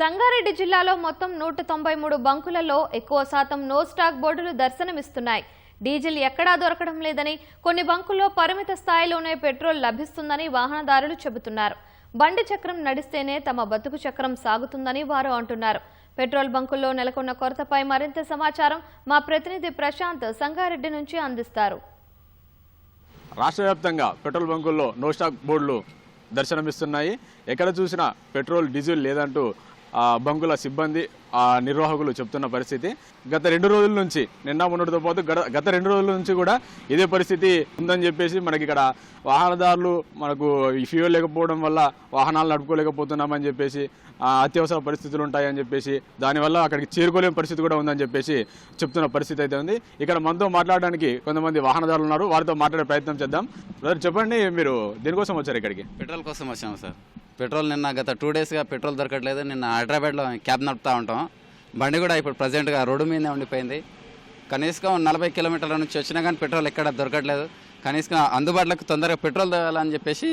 సంగారెడ్డి జిల్లాలో మొత్తం 193 బంకులలో ఎక్కువ శాతం నో స్టాక్ బోర్డులు దర్శనమిస్తున్నాయి. డీజిల్ ఎక్కడా దొరకడం లేదని, కొన్ని బంకుల్లో పరిమిత స్థాయిలోనే పెట్రోల్ లభిస్తుందని వాహనదారులు చెబుతున్నారు. బండి చక్రం నడిస్తేనే తమ బతుకు చక్రం సాగుతుందని వారు అంటున్నారు. పెట్రోల్ బంకుల్లో నెలకొన్న కొరతపై మరింత సమాచారం మా ప్రతినిధి ప్రశాంత్ సంగారెడ్డి నుంచి అందిస్తారు. రాష్ట్ర వ్యాప్తంగా పెట్రోల్ బంకుల్లో నో స్టాక్ బోర్డులు దర్శనమిస్తున్నాయి. ఎక్కడ చూసినా పెట్రోల్ డీజిల్ లేదంటూ బంకుల సిబ్బంది నిర్వాహకులు చెప్తున్న పరిస్థితి. గత 2 రోజుల నుంచి నిన్న మొన్నటితో పాటు గత 2 రోజుల నుంచి కూడా ఇదే పరిస్థితి ఉందని చెప్పేసి మనకి ఇక్కడ వాహనదారులు మనకు ఫ్యూయల్ లేకపోవడం వల్ల వాహనాలు నడుపుకోలేకపోతున్నామని చెప్పేసి, అత్యవసర పరిస్థితులు ఉంటాయని చెప్పేసి, దానివల్ల అక్కడికి చేరుకోలేని పరిస్థితి కూడా ఉందని చెప్పేసి చెప్తున్న పరిస్థితి అయితే ఉంది. ఇక్కడ మనతో మాట్లాడడానికి కొంతమంది వాహనదారులు ఉన్నారు, వారితో మాట్లాడే ప్రయత్నం చేద్దాం. బ్రదర్ చెప్పండి, మీరు దేనికోసం వచ్చారు ఇక్కడికి? పెట్రోల్ కోసం వచ్చాము సార్. పెట్రోల్ నిన్న గత 2 డేస్గా పెట్రోల్ దొరకట్లేదు. నిన్న హైదరాబాద్లో క్యాబ్ నడుపుతూ ఉంటాం. బండి కూడా ఇప్పుడు ప్రజెంట్గా రోడ్డు మీదే ఉండిపోయింది. కనీసం 40 కిలోమీటర్ల నుంచి వచ్చినా కానీ పెట్రోల్ ఎక్కడ దొరకట్లేదు. కనీసం అందుబాటులోకి తొందరగా పెట్రోల్ తేవాలని చెప్పేసి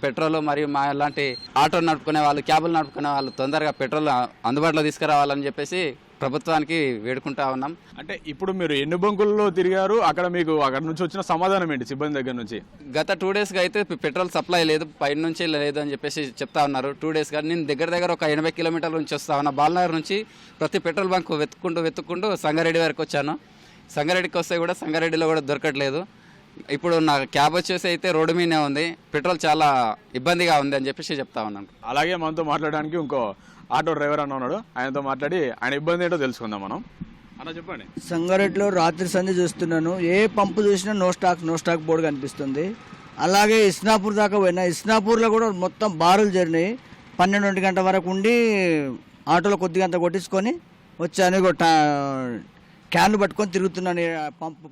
పెట్రోల్ మరియు మా లాంటి ఆటో నడుపుకునే వాళ్ళు, క్యాబులు నడుపుకునే వాళ్ళు తొందరగా పెట్రోల్ అందుబాటులో తీసుకురావాలని చెప్పేసి ప్రభుత్వానికి వేడుకుంటా ఉన్నాం. అంటే ఇప్పుడు మీరు ఎన్ని బంకుల్లో తిరిగారు? అక్కడ మీకు అక్కడ నుంచి వచ్చిన సమాధానం ఏంటి సిబ్బంది దగ్గర నుంచి? గత 2 డేస్గా అయితే పెట్రోల్ సప్లై లేదు, పైన నుంచి లేదు అని చెప్పేసి చెప్తా ఉన్నారు. 2 డేస్గా నేను దగ్గర ఒక 80 కిలోమీటర్ల నుంచి వస్తా ఉన్నా. బాలనగర్ నుంచి ప్రతి పెట్రోల్ బంక్ వెతుక్కుంటూ సంగారెడ్డి వరకు వచ్చాను. సంగారెడ్డికి వస్తే కూడా సంగారెడ్డిలో కూడా దొరకట్లేదు. ఇప్పుడు నా క్యాబ్ వచ్చేసి అయితే రోడ్డు మీదే ఉంది. పెట్రోల్ చాలా ఇబ్బందిగా ఉంది అని చెప్పేసి చెప్తా ఉన్నాను. అలాగే మనతో మాట్లాడడానికి ఇంకో ఆటో డ్రైవర్ అన్న ఉన్నాడు, ఆయనతో మాట్లాడి ఆయన ఇబ్బంది ఏంటో తెలుసుకుందాం మనం. అన్న చెప్పండి. సంగారెడ్డిలో రాత్రి సంధి చూస్తున్నాను, ఏ పంపు చూసినా నో స్టాక్ బోర్డు కనిపిస్తుంది. అలాగే ఇస్నాపూర్ దాకా పోయినా, ఇస్నాపూర్లో కూడా మొత్తం బారులు జరిగినాయి. 12 గంటల వరకు ఉండి ఆటోలో కొద్దిగంత కొట్టించుకొని వచ్చాను. క్యాన్లు పట్టుకొని తిరుగుతున్నాను పంపు.